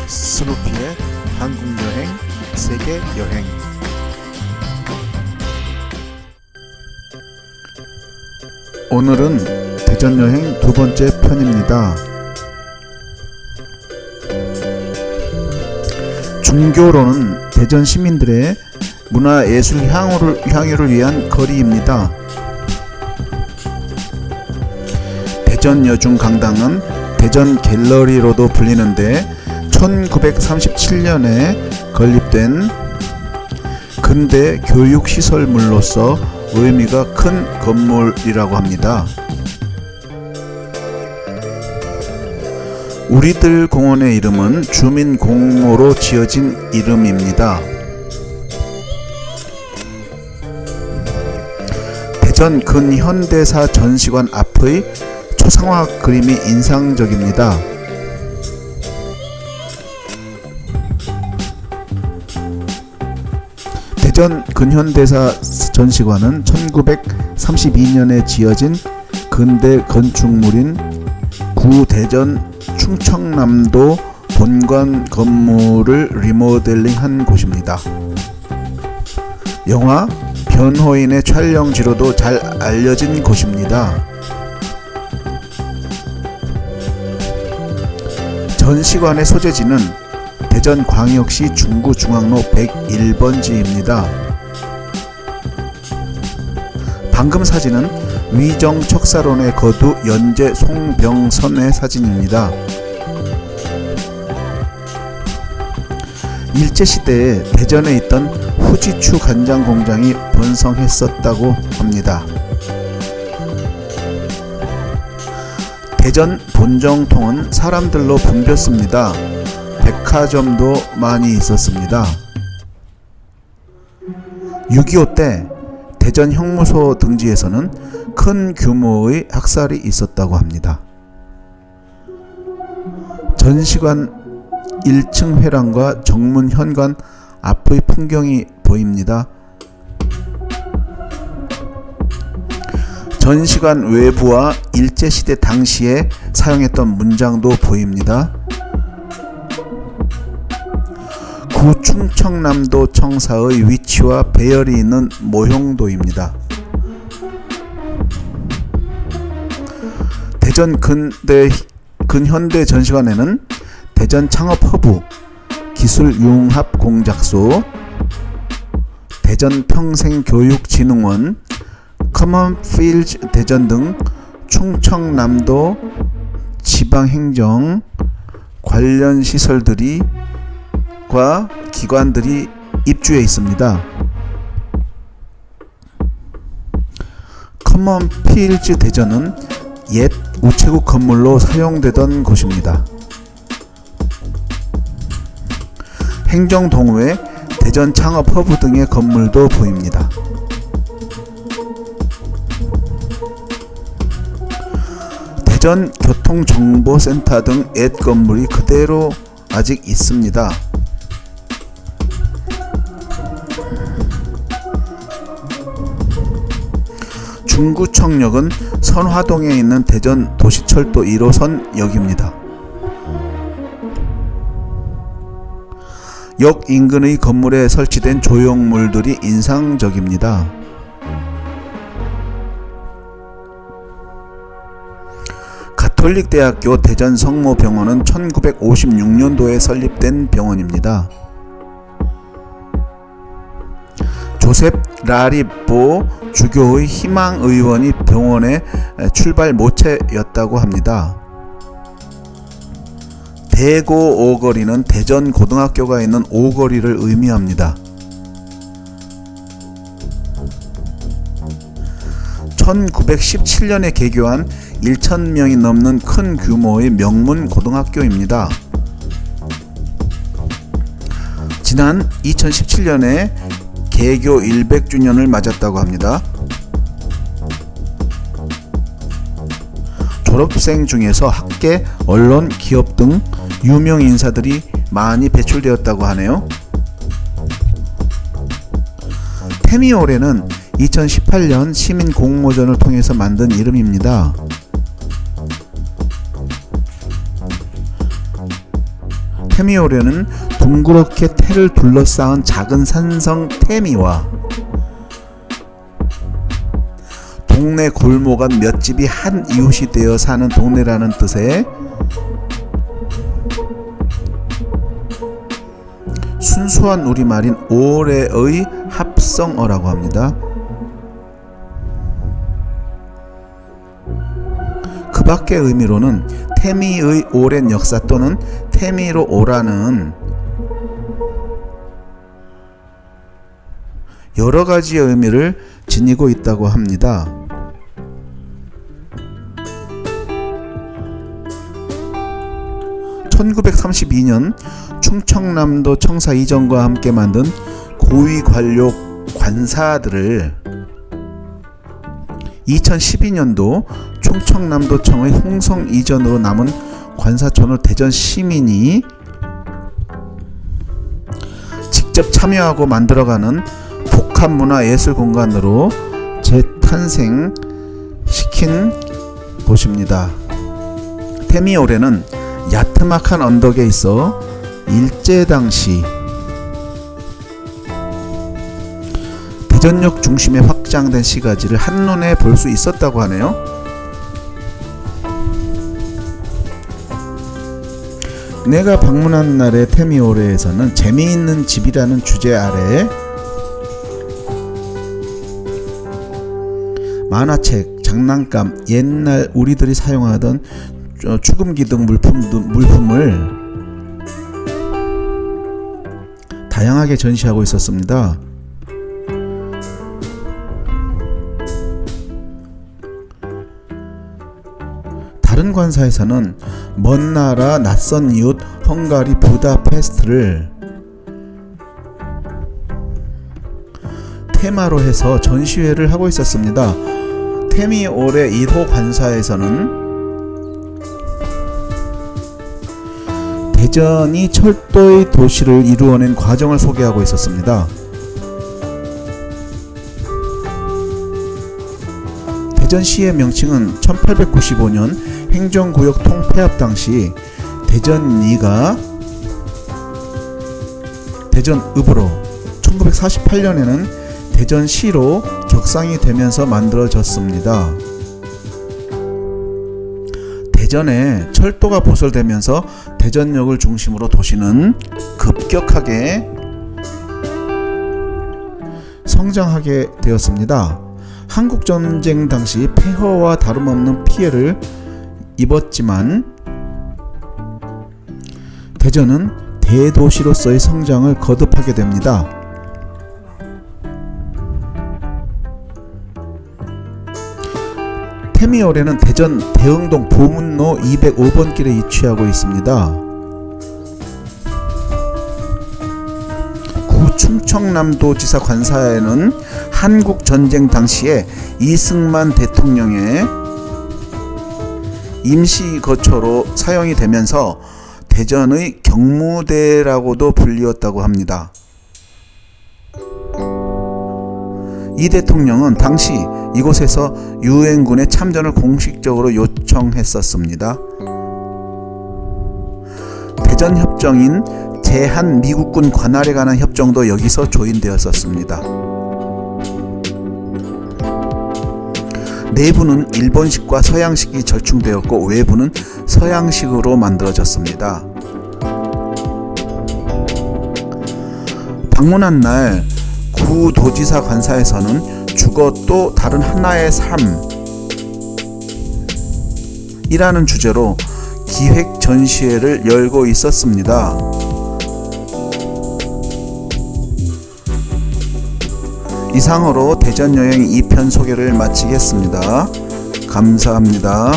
스누피의 한국여행, 세계여행. 오늘은 대전여행 두 번째 편입니다. 중교로는 대전 시민들의 문화예술 향유를 위한 거리입니다. 대전여중강당은 대전 갤러리로도 불리는데 1937년에 건립된 근대 교육시설물로서 의미가 큰 건물이라고 합니다. 우리들 공원의 이름은 주민공모로 지어진 이름입니다. 대전 근현대사 전시관 앞의 초상화 그림이 인상적입니다. 대전 근현대사 전시관은 1932년에 지어진 근대 건축물인 구대전 충청남도 본관 건물을 리모델링한 곳입니다. 영화 변호인의 촬영지로도 잘 알려진 곳입니다. 전시관의 소재지는 대전광역시 중구중앙로 101번지입니다. 방금 사진은 위정 척사론의 거두 연제 송병선의 사진입니다. 일제시대에 대전에 있던 후지추 간장 공장이 번성했었다고 합니다. 대전 본정통은 사람들로 붐볐습니다. 백화점도 많이 있었습니다. 6.25 때 대전 형무소 등지에서는 큰 규모의 학살이 있었다고 합니다. 전시관 1층 회랑과 정문 현관 앞의 풍경이 보입니다. 전시관 외부와 일제시대 당시에 사용했던 문장도 보입니다. 구충청남도 청사의 위치와 배열이 있는 모형도입니다. 대전 근현대 전시관에는 대전 창업허브, 기술융합공작소, 대전평생교육진흥원, 커먼필즈 대전 등 충청남도 지방행정 관련 시설들과 기관들이 입주해 있습니다. 커먼필즈 대전은 옛 우체국 건물로 사용되던 곳입니다. 행정동호회, 대전 창업허브 등의 건물도 보입니다. 대전 교통정보센터 등 옛 건물이 그대로 아직 있습니다. 중구청역은 선화동에 있는 대전 도시철도 1호선 역입니다. 역 인근의 건물에 설치된 조형물들이 인상적입니다. 가톨릭대학교 대전 성모병원은 1956년도에 설립된 병원입니다. 조셉 라리뽀 주교의 희망의원이 병원의 출발 모체였다고 합니다. 대고 오거리는 대전 고등학교가 있는 오거리를 의미합니다. 1917년에 개교한 1,000명이 넘는 큰 규모의 명문 고등학교입니다. 지난 2017년에 개교 100주년을 맞았다고 합니다. 졸업생 중에서 학계, 언론, 기업 등 유명 인사들이 많이 배출되었다고 하네요. 테미오레는 2018년 시민 공모전을 통해서 만든 이름입니다. 태미오래는 둥그렇게 태를 둘러싸은 작은 산성 태미와 동네 골목안 몇 집이 한 이웃이 되어 사는 동네라는 뜻의 순수한 우리말인 오래의 합성어라고 합니다. 그 밖의 의미로는 태미의 오랜 역사 또는 태미로 오라는 여러 가지의 의미를 지니고 있다고 합니다. (1932년) 충청남도 청사 이전과 함께 만든 고위관료 관사들을 2012년도 충청남도청의 홍성 이전으로 남은 관사촌을 대전 시민이 직접 참여하고 만들어가는 복합문화예술공간으로 재탄생시킨 곳입니다. 태미오래는 야트막한 언덕에 있어 일제당시 대전역 중심에 확장된 시가지를 한눈에 볼 수 있었다고 하네요. 내가 방문한 날의 태미오래에서는 재미있는 집이라는 주제 아래 만화책, 장난감, 옛날 우리들이 사용하던 축음기 등 물품을 다양하게 전시하고 있었습니다. 다른 관사에서는 먼 나라 낯선 이웃 헝가리 부다페스트를 테마로 해서 전시회를 하고 있었습니다. 태미오래 1호 관사에서는 대전이 철도의 도시를 이루어낸 과정을 소개하고 있었습니다. 대전시의 명칭은 1895년 행정구역 통폐합 당시 대전리가 대전읍으로 1948년에는 대전시로 격상이 되면서 만들어졌습니다. 대전에 철도가 보설되면서 대전역을 중심으로 도시는 급격하게 성장하게 되었습니다. 한국전쟁 당시 폐허와 다름없는 피해를 입었지만 대전은 대도시로서의 성장을 거듭하게 됩니다. 태미오래는 대전 대흥동 보문로 205번 길에 위치하고 있습니다. 구 충청남도지사 관사에는 한국전쟁 당시에 이승만 대통령의 임시거처로 사용이 되면서 대전의 경무대라고도 불리웠다고 합니다. 이 대통령은 당시 이곳에서 유엔군의 참전을 공식적으로 요청했었습니다. 대전협정인 제한미국군 관할에 관한 협정도 여기서 조인되었었습니다. 내부는 일본식과 서양식이 절충되었고 외부는 서양식으로 만들어졌습니다. 방문한 날 구도지사 관사에서는 주거 또 다른 하나의 삶이라는 주제로 기획 전시회를 열고 있었습니다. 이상으로 대전 여행 2편 소개를 마치겠습니다. 감사합니다.